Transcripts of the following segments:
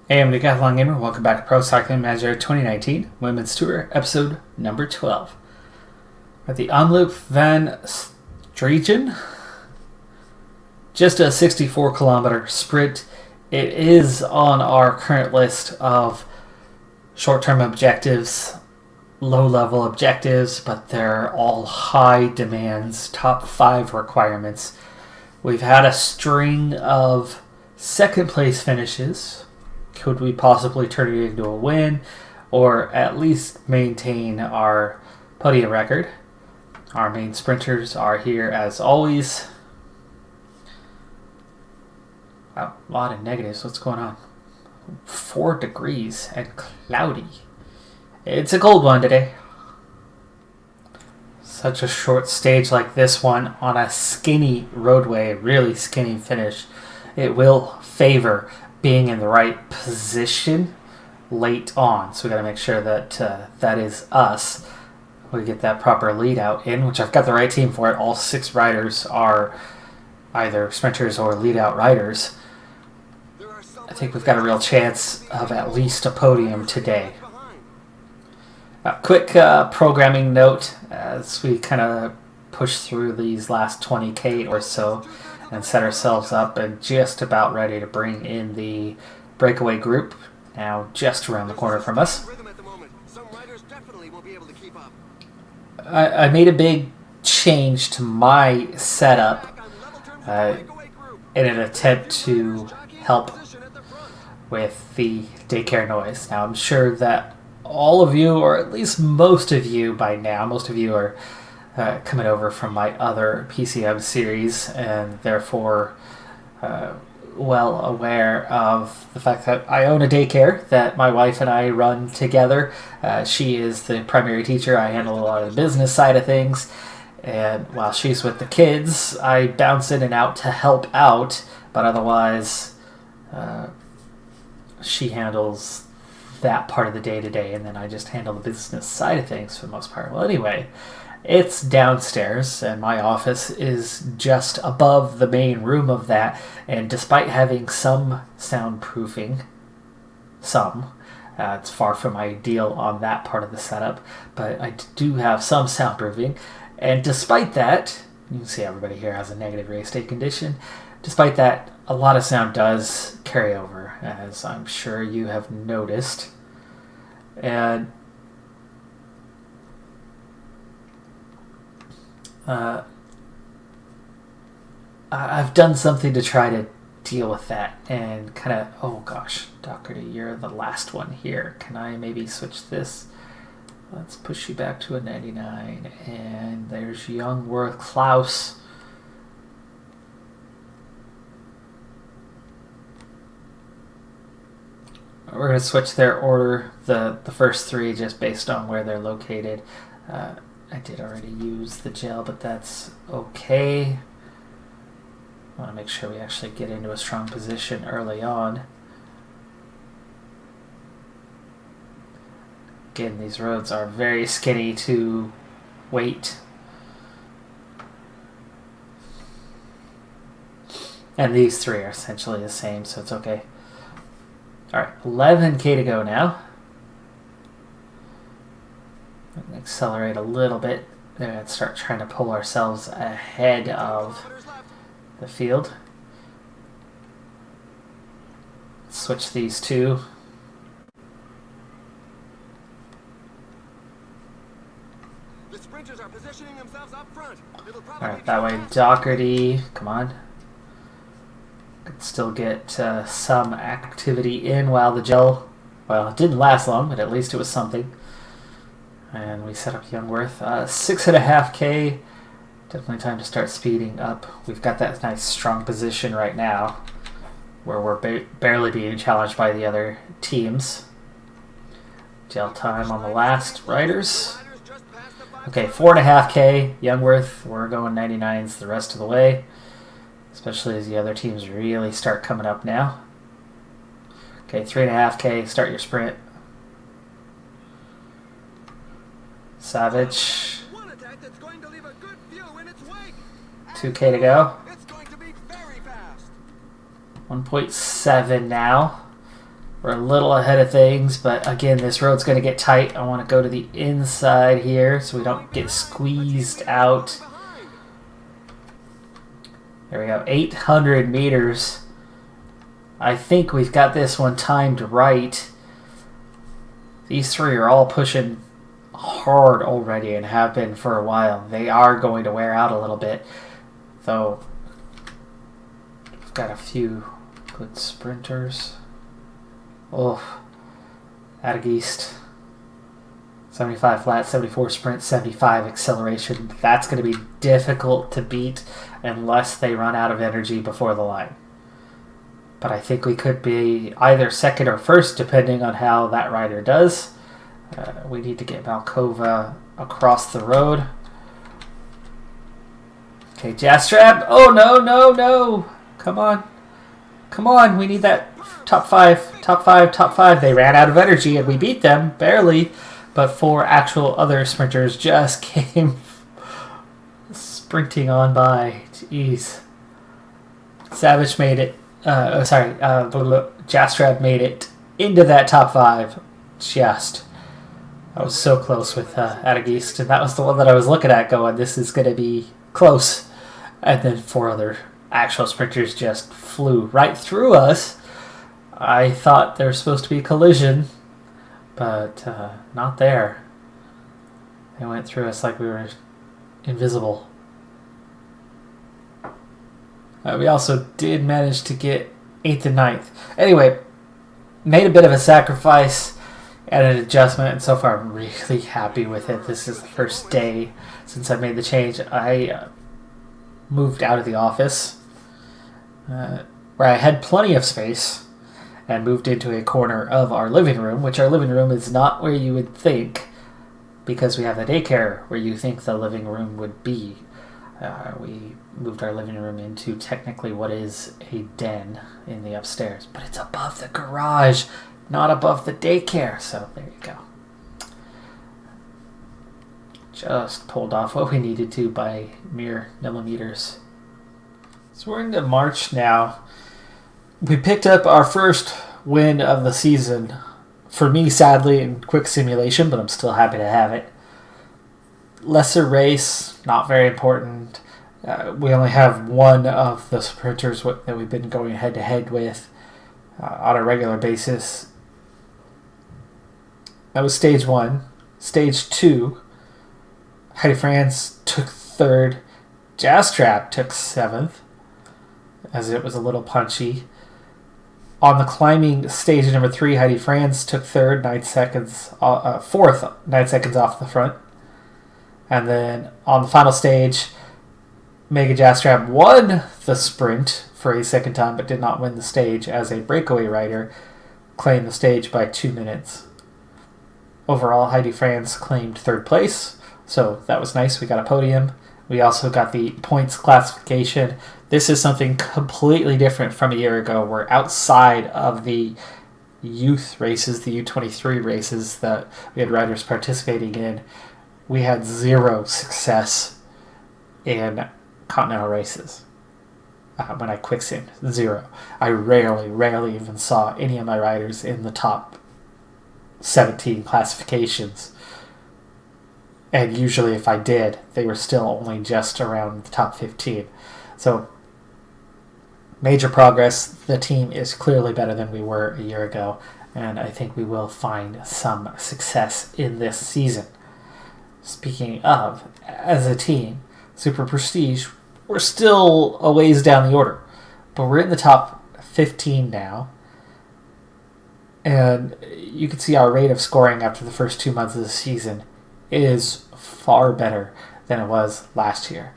Hey, I'm Decathlon Gamer. Welcome back to Pro Cycling Manager 2019 Women's Tour, episode number 12. At the Omloop van Stregen, just a 64-kilometer sprint. It is on our current list of short-term objectives, low-level objectives, but they're all high demands, top 5 requirements. We've had a string of second-place finishes. Could we possibly turn it into a win or at least maintain our podium record? Our main sprinters are here as always. Wow, a lot of negatives. What's going on? 4 degrees and cloudy. It's a cold one today. Such a short stage like this one on a skinny roadway, really skinny finish. It will favor being in the right position late on. So we got to make sure that that is us. We get that proper lead out in, which I've got the right team for it. All 6 riders are either sprinters or lead out riders. I think we've got a real chance of at least a podium today. A quick programming note as we kind of push through these last 20k or so and set ourselves up and just about ready to bring in the breakaway group, now just around the corner from us. I made a big change to my setup in an attempt to help with the daycare noise. Now I'm sure that all of you, or at least most of you by now, most of you are coming over from my other PCM series and therefore well aware of the fact that I own a daycare that my wife and I run together. She is the primary teacher. I handle a lot of the business side of things, and while she's with the kids, I bounce in and out to help out, but otherwise she handles that part of the day-to-day, and then I just handle the business side of things for the most part. Well, anyway, it's downstairs, and my office is just above the main room of that, and despite having some soundproofing, it's far from ideal on that part of the setup, but I do have some soundproofing, and despite that, you can see everybody here has a negative race day condition. Despite that, a lot of sound does carry over, as I'm sure you have noticed. And I've done something to try to deal with that and kind of, oh gosh, Doherty, you're the last one here. Can I maybe switch this? Let's push you back to a 99. And there's Youngworth Klaus. We're going to switch their order, the first 3, just based on where they're located. I did already use the gel, but that's okay. I want to make sure we actually get into a strong position early on. Again, these roads are very skinny to wait. And these 3 are essentially the same, so it's okay. Alright, 11k to go now. Accelerate a little bit and start trying to pull ourselves ahead of the field. Switch these 2. The sprinters are positioning themselves up front. Alright, that way Doherty, come on. Could still get some activity in while the gel, well, it didn't last long, but at least it was something. And we set up Youngworth. 6.5k. Definitely time to start speeding up. We've got that nice strong position right now where we're barely being challenged by the other teams. Gel time on the last riders. Okay, 4.5k. Youngworth, we're going 99s the rest of the way. Especially as the other teams really start coming up now. Okay, 3.5k. Start your sprint. Savage. 2k to go. 1.7 now. We're a little ahead of things, but again, this road's going to get tight. I want to go to the inside here so we don't get squeezed out. There we go, 800 meters. I think we've got this one timed right. These three are all pushing hard already and have been for a while. They are going to wear out a little bit, though we've got a few good sprinters. Oh, out east. 75 flat, 74 sprint, 75 acceleration. That's going to be difficult to beat unless they run out of energy before the line. But I think we could be either second or first, depending on how that rider does. We need to get Malkova across the road. Okay, Jastrab. Oh, no, no, no. Come on. Come on, we need that top five, top five, top five. They ran out of energy and we beat them, barely. But four actual other sprinters just came sprinting on by. Jeez. Savage made it. Jastrab made it into that top five. Just. I was so close with Adagist, and that was the one that I was looking at going, this is going to be close. And then four other actual sprinters just flew right through us. I thought there was supposed to be a collision, but not there. They went through us like we were invisible. We also did manage to get 8th and 9th. Anyway, made a bit of a sacrifice and an adjustment, and so far I'm really happy with it. This is the first day since I made the change. I moved out of the office where I had plenty of space and moved into a corner of our living room, which our living room is not where you would think, because we have the daycare where you think the living room would be. We moved our living room into technically what is a den in the upstairs, but it's above the garage, not above the daycare, so there you go. Just pulled off what we needed to by mere millimeters. So we're into March now. We picked up our first win of the season. For me, sadly, in quick simulation, but I'm still happy to have it. Lesser race, not very important. We only have one of the sprinters that we've been going head-to-head with on a regular basis. That was stage 1. Stage 2, Heidi France took 3rd. Jastrap took 7th, as it was a little punchy. On the climbing stage number 3, Heidi France took 3rd, 4th, 9 seconds off the front. And then on the final stage, Megan Jastrap won the sprint for a second time, but did not win the stage as a breakaway rider, claimed the stage by 2 minutes. Overall, Heidi France claimed 3rd place, so that was nice. We got a podium. We also got the points classification. This is something completely different from a year ago. We're outside of the youth races, the U23 races that we had riders participating in. We had 0 success in continental races when I quick simmed. 0. I rarely even saw any of my riders in the top 17 classifications. And usually if I did, they were still only just around the top 15. So, major progress. The team is clearly better than we were a year ago, and I think we will find some success in this season. Speaking of, as a team, Super Prestige, we're still a ways down the order, but we're in the top 15 now, and you can see our rate of scoring after the first 2 months of the season is far better than it was last year.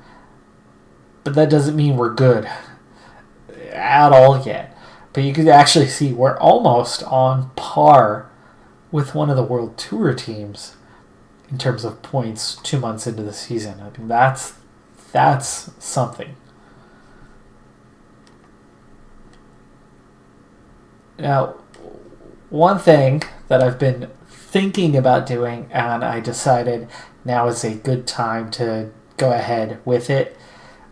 But that doesn't mean we're good at all yet. But you can actually see we're almost on par with one of the World Tour teams in terms of points 2 months into the season. I mean, that's something. Now, one thing that I've been thinking about doing, and I decided now is a good time to go ahead with it.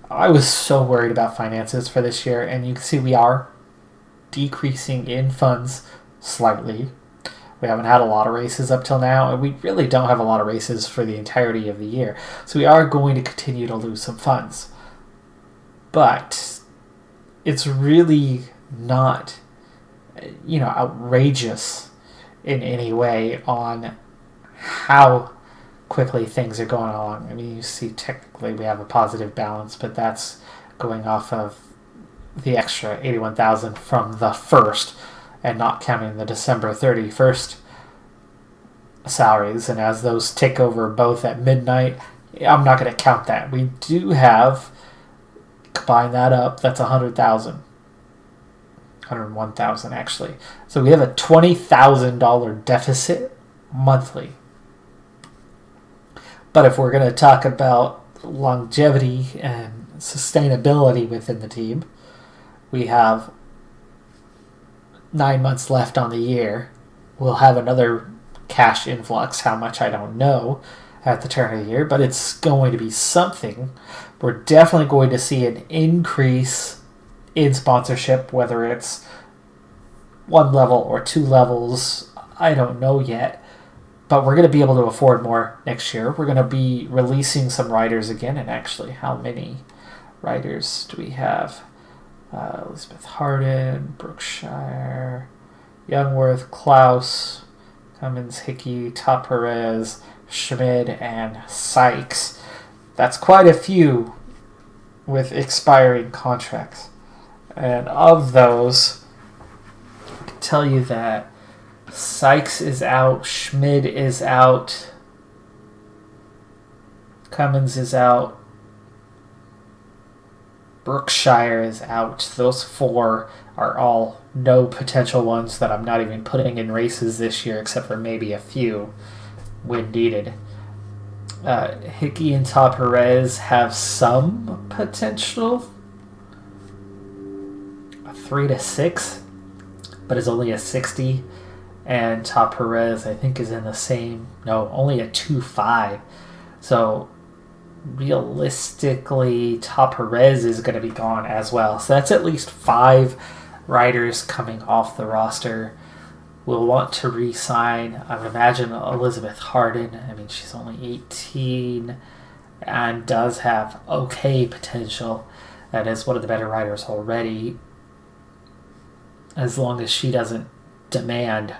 I was so worried about finances for this year, and you can see we are decreasing in funds slightly. We haven't had a lot of races up till now, and we really don't have a lot of races for the entirety of the year. So we are going to continue to lose some funds. But it's really not, outrageous in any way on how quickly things are going along. I mean, you see technically we have a positive balance, but that's going off of the extra 81,000 from the first and not counting the December 31st salaries. And as those tick over both at midnight, I'm not going to count that. We do have, combine that up, that's 100,000. 101,000 actually. So we have a $20,000 deficit monthly. But if we're going to talk about longevity and sustainability within the team, we have 9 months left on the year. We'll have another cash influx, how much I don't know, at the turn of the year, but it's going to be something. We're definitely going to see an increase in sponsorship, whether it's one level or two levels, I don't know yet. But we're going to be able to afford more next year. We're going to be releasing some riders again, and actually, how many riders do we have? Elizabeth Harden, Brookshire, Youngworth, Klaus, Cummins, Hickey, Top Perez, Schmid, and Sykes. That's quite a few with expiring contracts. And of those, I can tell you that Sykes is out, Schmid is out, Cummins is out, Brookshire is out. Those four are all no potential ones that I'm not even putting in races this year, except for maybe a few when needed. Hickey and Top Perez have some potential. A 3 to 6, but is only a 60. And Top Perez, I think, is in the same. No, only a 2.5. So realistically, Top Perez is going to be gone as well. So that's at least 5 riders coming off the roster. We'll want to re-sign, I would imagine, Elizabeth Harden. I mean, she's only 18 and does have okay potential. That is one of the better riders already. As long as she doesn't demand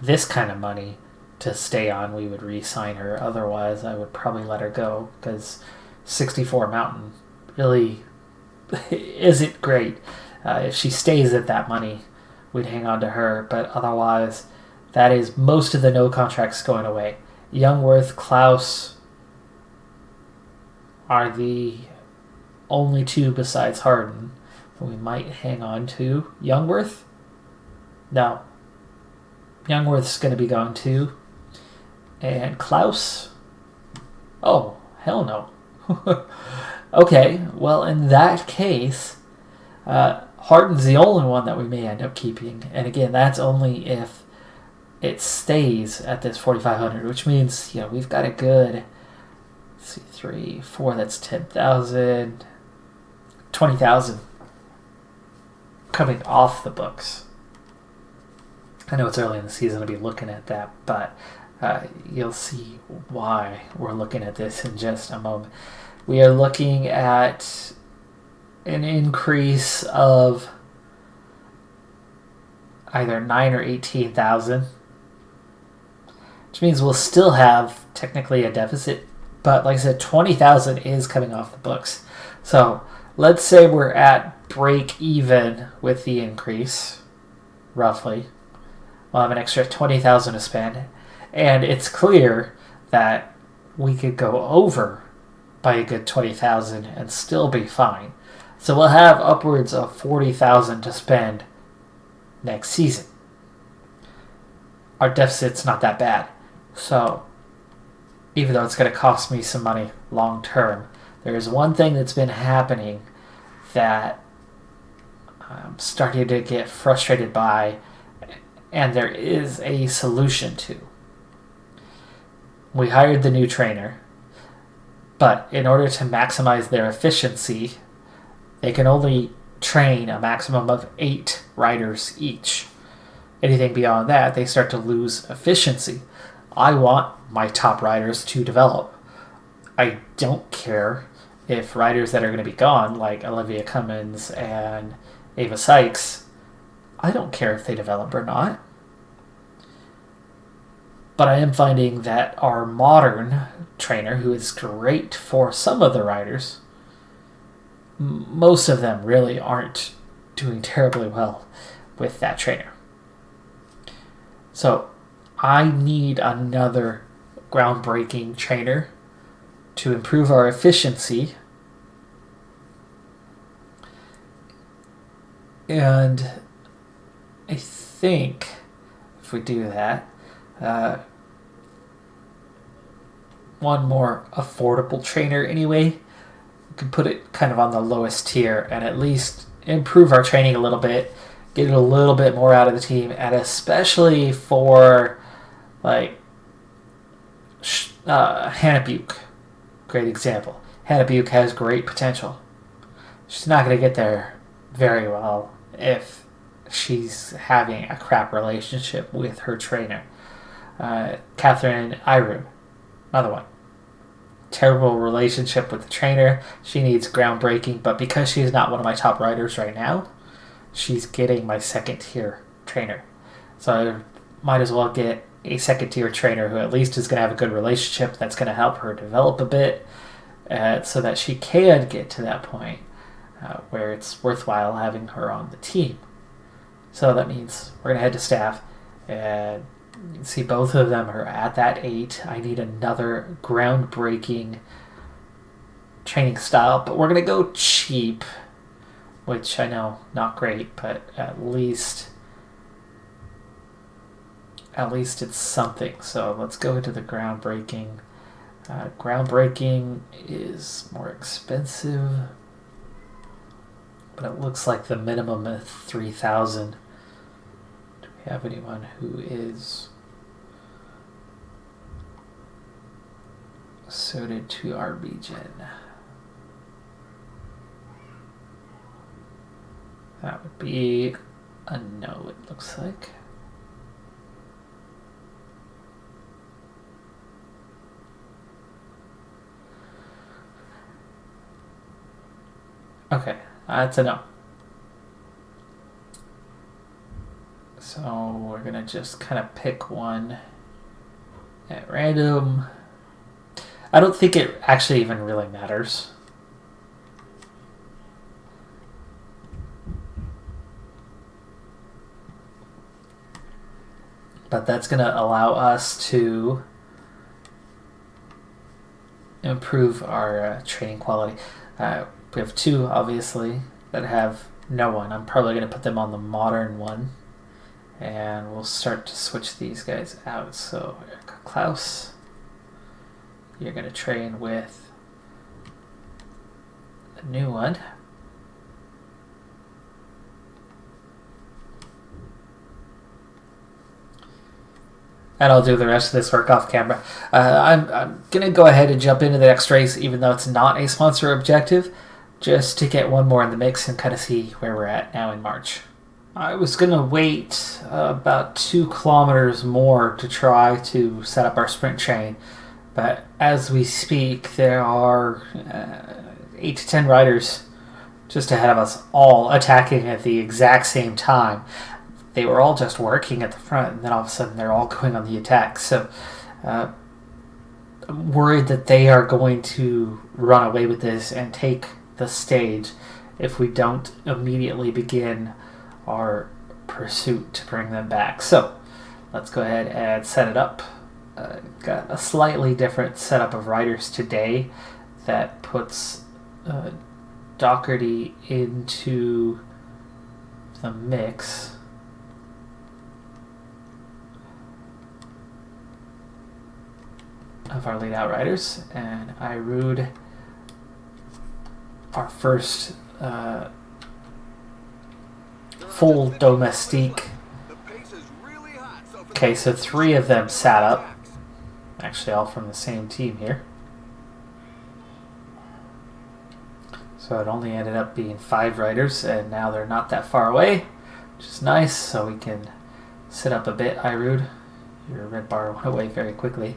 this kind of money to stay on, we would re-sign her. Otherwise, I would probably let her go, because 64 Mountain really isn't great. If she stays at that money, we'd hang on to her, but otherwise, that is most of the no contracts going away. Youngworth, Klaus are the only two besides Harden we might hang on to. Youngworth? No. Youngworth's going to be gone too. And Klaus? Oh, hell no. Okay, well, in that case, Harden's the only one that we may end up keeping. And again, that's only if it stays at this 4,500, which means, we've got a good, 3, 4, that's 10,000, 20,000 coming off the books. I know it's early in the season to be looking at that, but you'll see why we're looking at this in just a moment. We are looking at an increase of either 9 or 18,000, which means we'll still have technically a deficit, but like I said, 20,000 is coming off the books. So let's say we're at break even with the increase, roughly. We'll have an extra 20,000 to spend, and it's clear that we could go over by a good 20,000 and still be fine. So we'll have upwards of 40,000 to spend next season. Our deficit's not that bad. So even though it's going to cost me some money long term, there's one thing that's been happening that I'm starting to get frustrated by, and there is a solution to. We hired the new trainer, but in order to maximize their efficiency, they can only train a maximum of 8 riders each. Anything beyond that, they start to lose efficiency. I want my top riders to develop. I don't care if riders that are going to be gone, like Olivia Cummins and Ava Sykes, I don't care if they develop or not. But I am finding that our modern trainer, who is great for some of the riders, most of them really aren't doing terribly well with that trainer. So I need another groundbreaking trainer to improve our efficiency. And I think if we do that, one more affordable trainer anyway, we can put it kind of on the lowest tier and at least improve our training a little bit, get a little bit more out of the team, and especially for like Hannah Buke. Great example. Hannah Buke has great potential. She's not going to get there very well if she's having a crap relationship with her trainer. Catherine Iru, another one. Terrible relationship with the trainer. She needs groundbreaking, but because she's not one of my top riders right now, she's getting my second tier trainer. So I might as well get a second tier trainer who at least is going to have a good relationship that's going to help her develop a bit so that she can get to that point where it's worthwhile having her on the team. So that means we're going to head to staff, and you can see both of them are at that 8. I need another groundbreaking training style, but we're going to go cheap, which I know, not great, but at least it's something. So let's go into the groundbreaking. Groundbreaking is more expensive, but it looks like the minimum is 3,000. Do we have anyone who is suited to our region? That would be a no, it looks like. Okay, that's a no. So we're going to just kind of pick one at random. I don't think it actually even really matters. But that's going to allow us to improve our training quality. We have 2, obviously, that have no one. I'm probably going to put them on the modern one. And we'll start to switch these guys out. So, Erica Klaus, you're going to train with a new one. And I'll do the rest of this work off camera. I'm going to go ahead and jump into the next race, even though it's not a sponsor objective, just to get one more in the mix and kind of see where we're at now in March. I was going to wait about 2 kilometers more to try to set up our sprint train, but as we speak, there are 8 to 10 riders just ahead of us, all attacking at the exact same time. They were all just working at the front, and then all of a sudden they're all going on the attack. So I'm worried that they are going to run away with this and take the stage if we don't immediately begin our pursuit to bring them back. So let's go ahead and set it up. Got a slightly different setup of riders today that puts Doherty into the mix. Of our lead out riders, and Irud, our first full domestique. Okay, so 3 of them sat up, actually all from the same team here. So it only ended up being 5 riders, and now they're not that far away, which is nice, so we can Sit up a bit, Irud. Your red bar went away very quickly.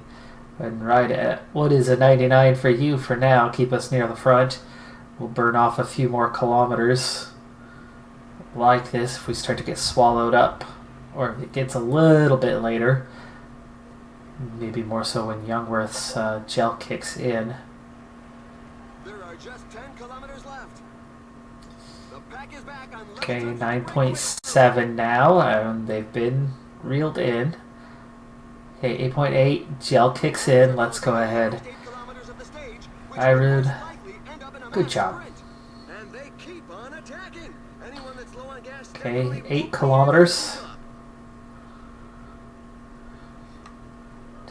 And ride at what is a 99 for you for now. Keep us near the front. We'll burn off a few more kilometers like this if we start to get swallowed up, or if it gets a little bit later. Maybe more so when Youngworth's gel kicks in. There are just 10 kilometers left. The pack is back on Okay, 9.7 now, and they've been reeled in. Okay, 8.8, gel kicks in. Let's go ahead. Irud, good job. Okay, 8 kilometers.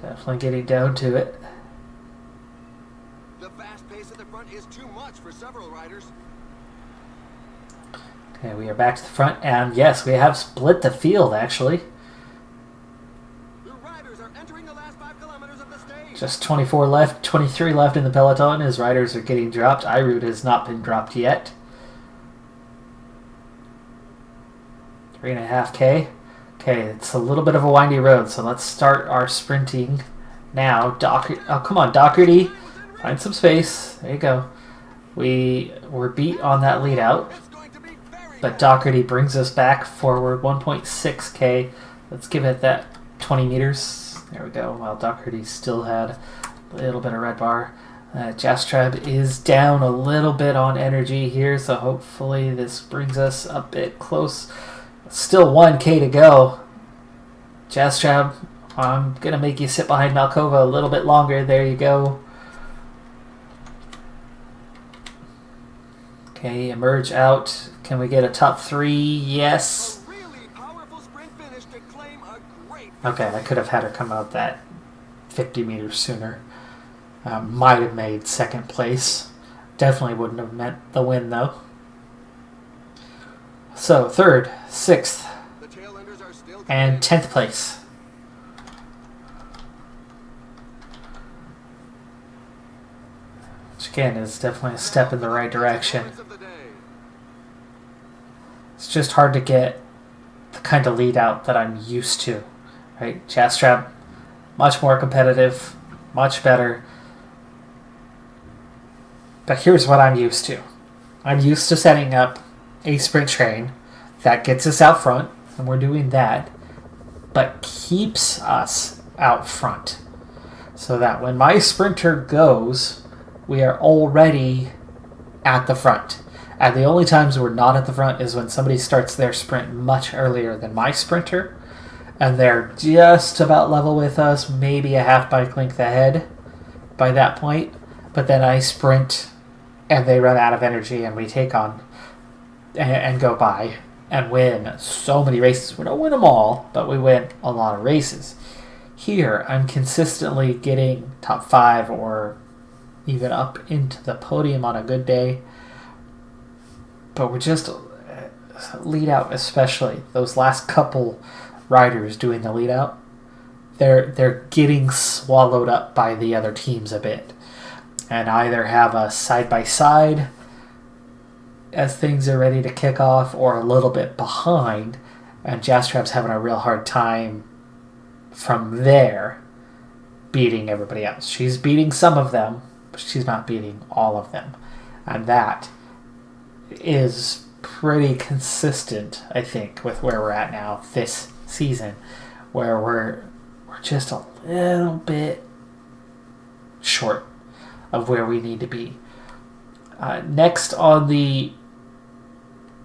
Definitely getting down to it. The fast pace at the front is too much for several riders. Okay, we are back to the front, and yes, we have split the field actually. The riders are entering the last 5 kilometers of the stage. Just 24 left, 23 left in the peloton as riders are getting dropped. Irud has not been dropped yet. 3.5K. Okay, it's a little bit of a windy road, so let's start our sprinting now. Oh, come on, Doherty. Find some space. There you go. We were beat on that lead out, but Doherty brings us back forward 1.6K. Let's give it that 20 meters. There we go. While Doherty still had a little bit of red bar. Jastrab is down a little bit on energy here, so hopefully this brings us a bit close. Still 1K to go. Jastrab, I'm going to make you sit behind Malkova a little bit longer. There you go. Okay, emerge out. Can we get a top 3? Yes. Okay, I could have had her come out that 50 meters sooner. Might have made second place. Definitely wouldn't have meant the win, though. So, 3rd, 6th, and 10th place. Which, again, is definitely a step in the right direction. It's just hard to get the kind of lead out that I'm used to. Right? Jastrab, much more competitive, much better. But here's what I'm used to. I'm used to setting up a sprint train that gets us out front, and we're doing that, but keeps us out front. So that when my sprinter goes, we are already at the front. And the only times we're not at the front is when somebody starts their sprint much earlier than my sprinter, and they're just about level with us, maybe a half bike length ahead by that point. But then I sprint, and they run out of energy, and we take on and go by and win so many races. We don't win them all, but we win a lot of races. Here, I'm consistently getting top 5 or even up into the podium on a good day. But we're just lead out, especially those last couple riders doing the lead out. They're getting swallowed up by the other teams a bit, and either have a side by side as things are ready to kick off, or a little bit behind, and Jastrab's having a real hard time from there beating everybody else. She's beating some of them, but she's not beating all of them. And that is pretty consistent, I think, with where we're at now this season, where we're just a little bit short of where we need to be. Next on the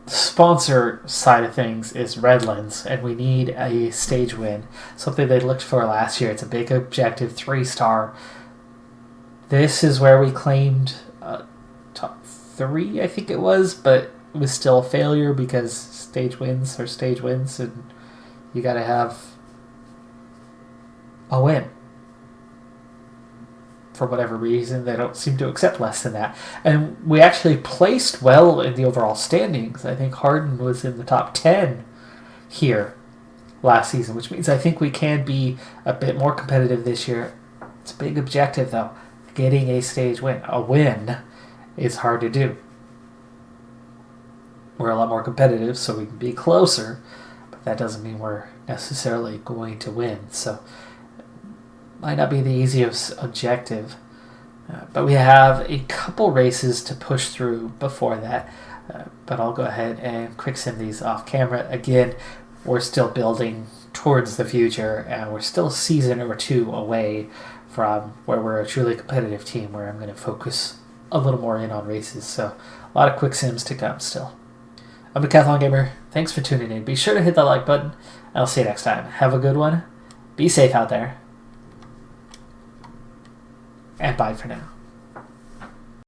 sponsor side of things is Redlands, and we need a stage win, something they looked for last year. It's a big objective, 3-star. This is where we claimed top 3, I think it was, but it was still a failure because stage wins are stage wins, and you got to have a win. For whatever reason, they don't seem to accept less than that. And we actually placed well in the overall standings. I think Harden was in the top 10 here last season, which means I think we can be a bit more competitive this year. It's a big objective, though. Getting a stage win. A win is hard to do. We're a lot more competitive, so we can be closer. But that doesn't mean we're necessarily going to win. So might not be the easiest objective. But we have a couple races to push through before that. But I'll go ahead and quick sim these off camera. Again, we're still building towards the future, and we're still a season or two away from where we're a truly competitive team, where I'm going to focus a little more in on races. So a lot of quick sims to come still. I'm Decathlon Gamer. Thanks for tuning in. Be sure to hit that like button, and I'll see you next time. Have a good one. Be safe out there. And bye for now.